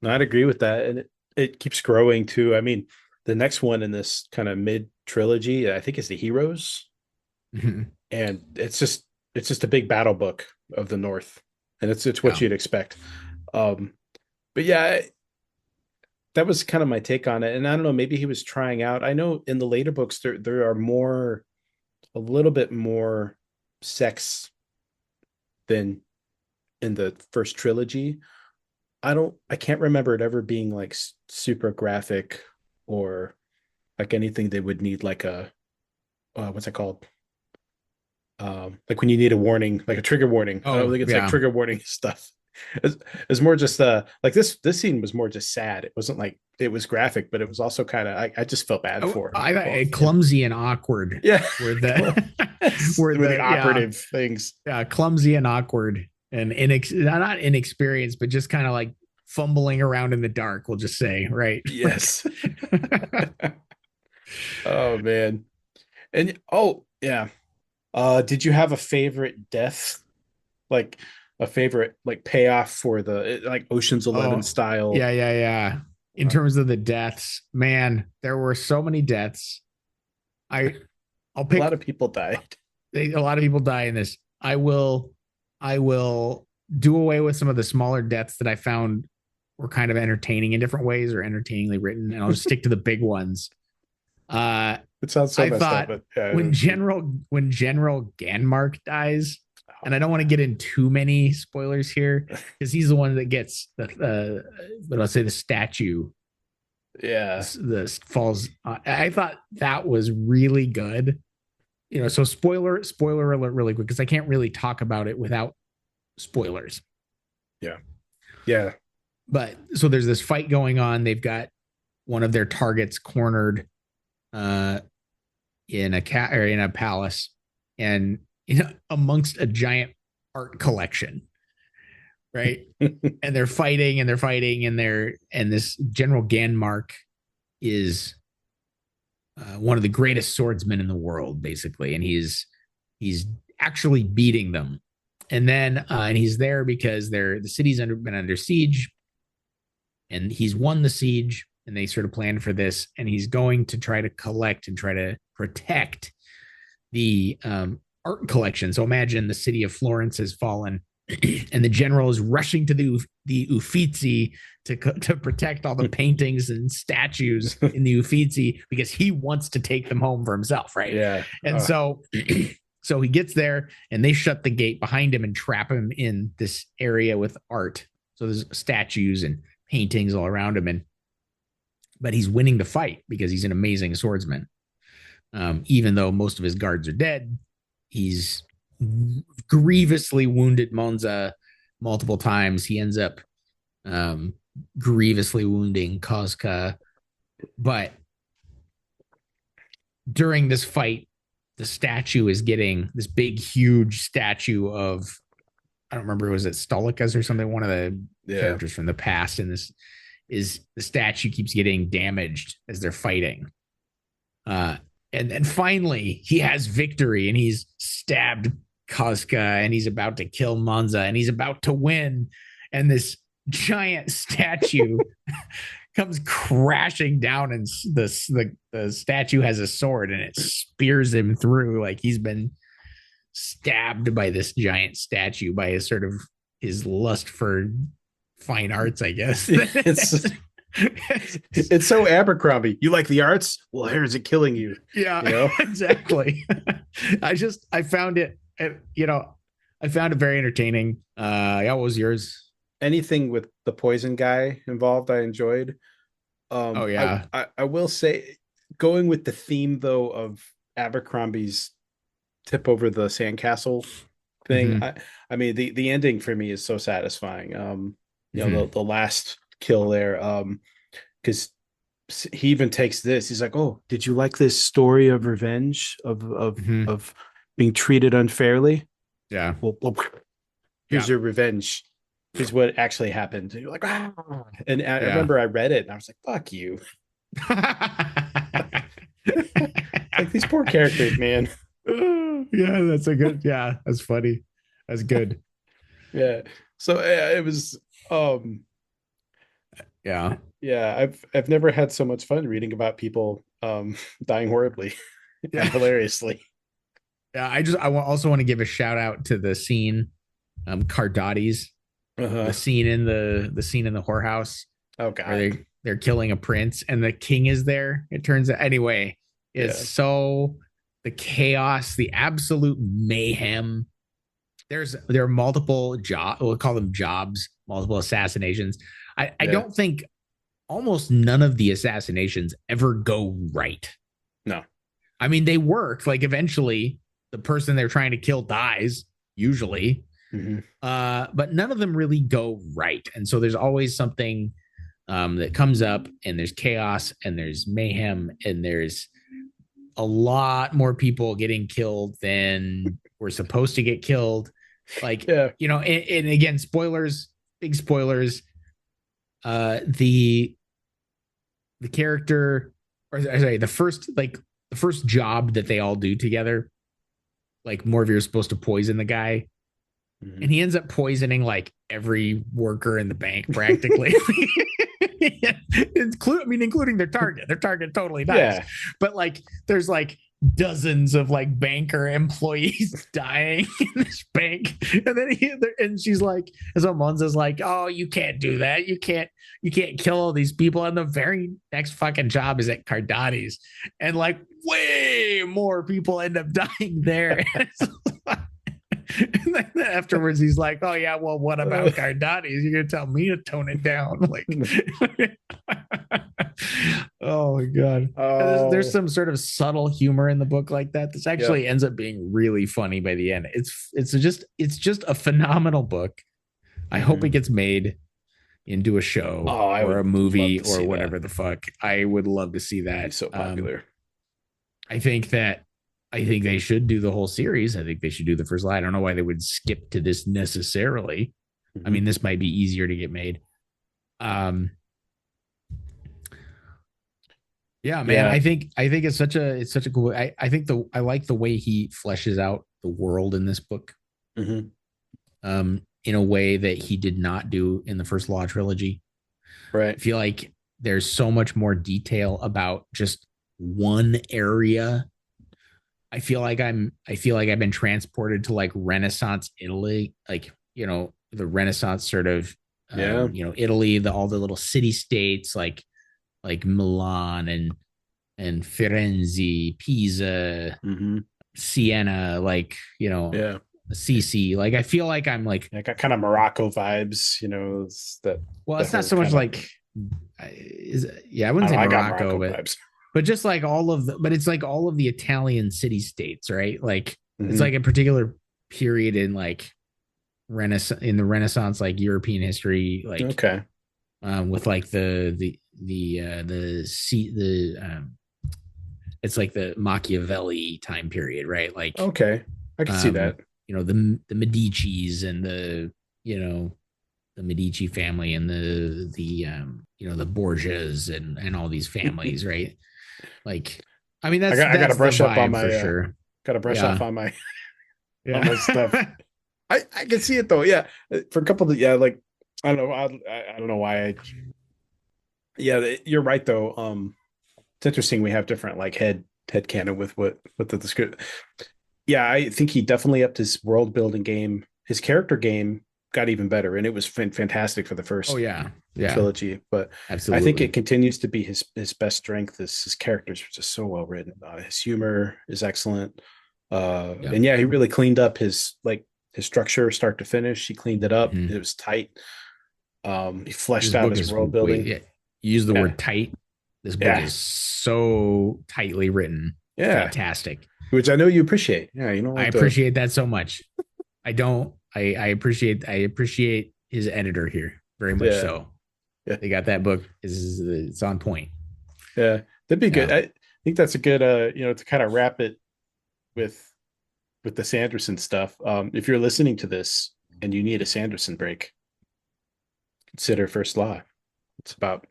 No, I'd agree with that. And it keeps growing too. I mean, the next one in this kind of mid trilogy, I think, is the Heroes. Mm-hmm. And it's just a big battle book of the North. And it's what you'd expect. But yeah, that was kind of my take on it. And I don't know, maybe he was trying out. I know in the later books there are a little bit more sex than in the first trilogy. I can't remember it ever being like super graphic or like anything that would need like a what's it called? Like when you need a warning, like a trigger warning. I don't think it's like trigger warning stuff. It's more just like this scene was more just sad. It wasn't like it was graphic, but it was also kind of I just felt bad for him. I clumsy and awkward. Yeah. Were the operative things. Yeah, clumsy and awkward and not inexperienced, but just kind of like fumbling around in the dark, we'll just say, right? Yes. Oh man. And yeah. Did you have a favorite death? Like a favorite like payoff for the like Ocean's 11 style? Yeah. In terms of the deaths, man, there were so many deaths. I'll pick. A lot of people died. A lot of people die in this. I will do away with some of the smaller deaths that I found were kind of entertaining in different ways or entertainingly written, and I'll just stick to the big ones. It sounds so messed up, but yeah, when General Ganmark dies, and I don't want to get in too many spoilers here because he's the one that gets but I'll say the statue. Yeah, the falls. I thought that was really good. You know, so spoiler alert really quick because I can't really talk about it without spoilers. Yeah. But so there's this fight going on. They've got one of their targets cornered in a palace, and amongst a giant art collection, right? and they're fighting, and this General Ganmark is one of the greatest swordsmen in the world, basically, and he's actually beating them. And then and he's there because the city's been under siege, and he's won the siege, and they sort of planned for this, and he's going to try to collect and try to protect the art collection. So imagine the city of Florence has fallen, and the general is rushing to the Uffizi to protect all the paintings and statues in the Uffizi because he wants to take them home for himself, right? Yeah. And so he gets there, and they shut the gate behind him and trap him in this area with art. So there's statues and paintings all around him, but he's winning the fight because he's an amazing swordsman. Even though most of his guards are dead, he's grievously wounded Monza multiple times. He ends up grievously wounding Kozka. But during this fight, the statue is getting this big, huge statue of, I don't remember, was it Stolikas or something? One of the characters from the past. And this is the statue keeps getting damaged as they're fighting. And then finally he has victory, and he's stabbed Kozka, and he's about to kill Monza, and he's about to win. And this giant statue comes crashing down, and the statue has a sword, and it spears him through like he's been stabbed by this giant statue by his lust for fine arts, I guess. It's so Abercrombie. You like the arts? Well, here's it killing you. Yeah, You know, exactly. I found I found it very entertaining. Yeah, what was yours? anything with the poison guy involved, I enjoyed. Oh I, yeah. I will say, going with the theme though of Abercrombie's tip over the sandcastle thing. Hmm. I mean the ending for me is so satisfying. Hmm. The last kill there. Because he even takes this. He's like, "Oh, did you like this story of revenge Hmm. of being treated unfairly? Yeah. Well, here's Yeah. your revenge. Here's what actually happened." And you're like, "Ah!" And I Yeah. remember I read it and I was like, "Fuck you!" Like these poor characters, man. Yeah, that's a good. Yeah, that's funny. That's good. Yeah. So it was. Yeah. Yeah, I've never had so much fun reading about people dying horribly and Yeah. hilariously. Yeah. Also want to give a shout out to the scene, Cardotti's, Uh-huh. the scene in the whorehouse Oh where God. they're killing a prince and the king is there. It turns out anyway. It's Yeah. so the chaos, the absolute mayhem. There are multiple jobs. We'll call them jobs, multiple assassinations. I Yeah. don't think almost none of the assassinations ever go right. No. I mean, they work. Like eventually, the person they're trying to kill dies, usually, Hmm. but none of them really go right. And so there's always something that comes up, and there's chaos, and there's mayhem, and there's a lot more people getting killed than were supposed to get killed. Like, Yeah. and again, spoilers, big spoilers. The character, or sorry, the first job that they all do together, like Morvir is supposed to poison the guy, and Hmm. he ends up poisoning like every worker in the bank practically. Including their target. Their target totally dies, Yeah. but like there's like dozens of like banker employees dying in this bank, and then and she's like, and so Monza's like, "Oh, you can't do that. You can't kill all these people." And the very next fucking job is at Cardotti's, and like way more people end up dying there. And then afterwards, he's like, "Oh yeah, well, what about Cardotti's? You're gonna tell me to tone it down?" Like, oh my god, there's Oh, some sort of subtle humor in the book like that. This yep. actually ends up being really funny by the end. It's just a phenomenal book. I hope it Hmm. gets made into a show Oh, I or a would love movie to or see that. whatever the fuck. I would love to see It'd be that. so popular. I think that I think they should do the whole series. I think they should do the first line. I don't know why they would skip to this necessarily. I Hmm. mean, this might be easier to get made. Um, yeah, man. Yeah. I think it's such a cool. I think I like the way he fleshes out the world in this book. Hmm. In a way that he did not do in the first Law trilogy. I Right. feel like there's so much more detail about just one area. I feel like I've been transported to like Renaissance Italy, like, the Renaissance sort of Yeah. Italy, all the little city states like Milan and Firenze, Pisa, Hmm. Siena, like, Yeah. Assisi. Like I feel like I'm like, I got kind of Morocco vibes, it's that well, the it's not whole so much kind of, like I I wouldn't don't say know, I got Morocco, Morocco but vibes. just like but it's like all of the Italian city states, right? Like it's Hmm. like a particular period in like the Renaissance, like European history, like Okay. with like the sea the it's like the Machiavelli time period, right? Like Okay. I can see um that. the Medici's and the Medici family and the Borgias and all these families, right? Like, I mean, I got to that's the brush up on vibe for my sure. got to brush up Yeah, on my stuff. yeah. I can see it though. Yeah. For a couple of, yeah, like I don't know. I don't know why yeah, you're right though. It's interesting we have different like head canon with what the description. Yeah, I think he definitely upped his world building game, his character game. got even better, and it was fantastic for the Oh first yeah, yeah, trilogy. But I think it absolutely. continues to be his best strength. Is his characters are just so well written. His humor is excellent. Yep. And yeah, he really cleaned up his structure, start to finish. He cleaned it up. It Mhm. was tight. He fleshed This out book his is world wait, building. yeah, you use the Yeah, word tight. This book yeah, is so tightly written. yeah. Fantastic. Which I know you appreciate. Yeah, you don't I like the. appreciate that so much. I don't. I appreciate his editor here very much Yeah, so. yeah, They got that book is it's on point. yeah. That'd be good. Yeah. I think that's a good to kind of wrap it with the Sanderson stuff. If you're listening to this and you need a Sanderson break, consider First Law. It's about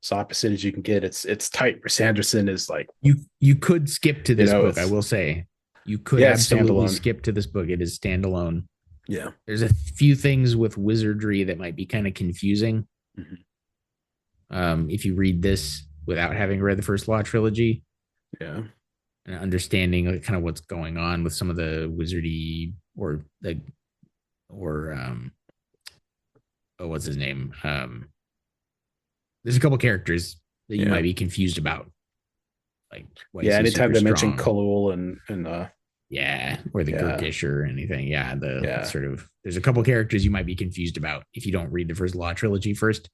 as opposite as you can get. It's tight. Where Sanderson is like, You could skip to this book, I it's will say. You could yeah, it's absolutely standalone. skip to this book. It is standalone. Yeah. There's a few things with wizardry that might be kind of confusing. Mhm. If you read this without having read the first Law trilogy Yeah. and understanding kind of what's going on with some of the wizardy or oh, what's his name? There's a couple characters that you Yeah. might be confused about, like why is Yeah. he Anytime super they mention strong? Colul and Yeah, or the yeah. Gurkish or anything. Yeah, the Yeah. sort of there's a couple characters you might be confused about if you don't read the first Law trilogy first.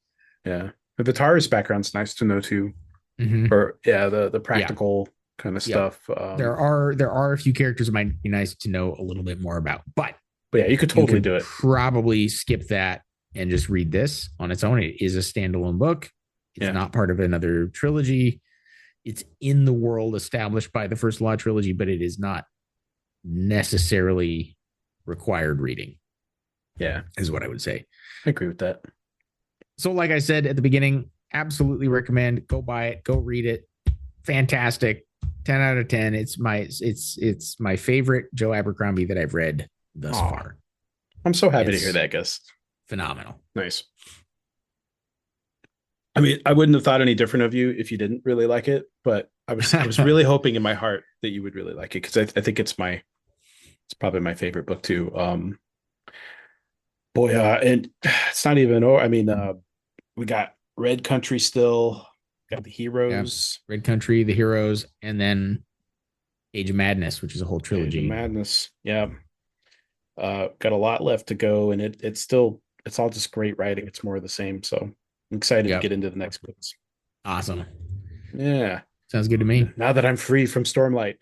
Yeah. But the Taurus background's nice to know too. Mm-hmm. Or yeah, the Yeah, practical kind of yep. stuff. There are a few characters that might be nice to know a little bit more about, but But yeah, you could you totally could do it. probably skip that and just read this on its own. It is a standalone book. It's Yeah. not part of another trilogy. It's in the world established by the first Law trilogy, but it is not necessarily required reading, Yeah. is what I would say. I agree with that. So, like I said at the beginning, absolutely recommend. Go buy it. Go read it. Fantastic. 10 out of 10. It's my favorite Joe Abercrombie that I've read thus Oh, far. I'm so happy to hear It's that, Gus. phenomenal. Nice. I mean, I wouldn't have thought any different of you if you didn't really like it, but I was really hoping in my heart that you would really like it because I think it's probably my favorite book too. Boy, and it's not even. Oh, I mean, we got Red Country still, got the Yeah. Heroes, Red Country, The Heroes, and then Age of Madness, which is a whole Age of trilogy. Madness. Yeah, got a lot left to go, and it's all just great writing. It's more of the same. So I'm excited to Yep. get into the next books. Awesome. Yeah. Sounds good to me. Now that I'm free from Stormlight.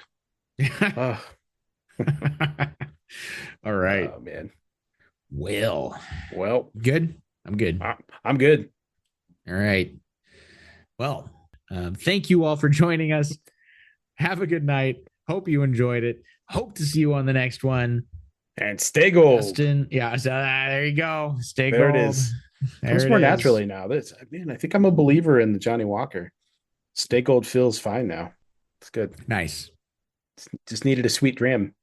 Oh, All right. oh man. Well, Well, good. I'm good. I'm good. All right. Well, thank you all for joining us. Have a good night. Hope you enjoyed it. Hope to see you on the next one. And stay gold. Dustin. Yeah. So there you go. Stay There it gold. is. There Comes it more is. naturally now. That's man, I think I'm a believer in the Johnny Walker. Stay gold feels fine now. It's good. Nice. Just needed a sweet dram.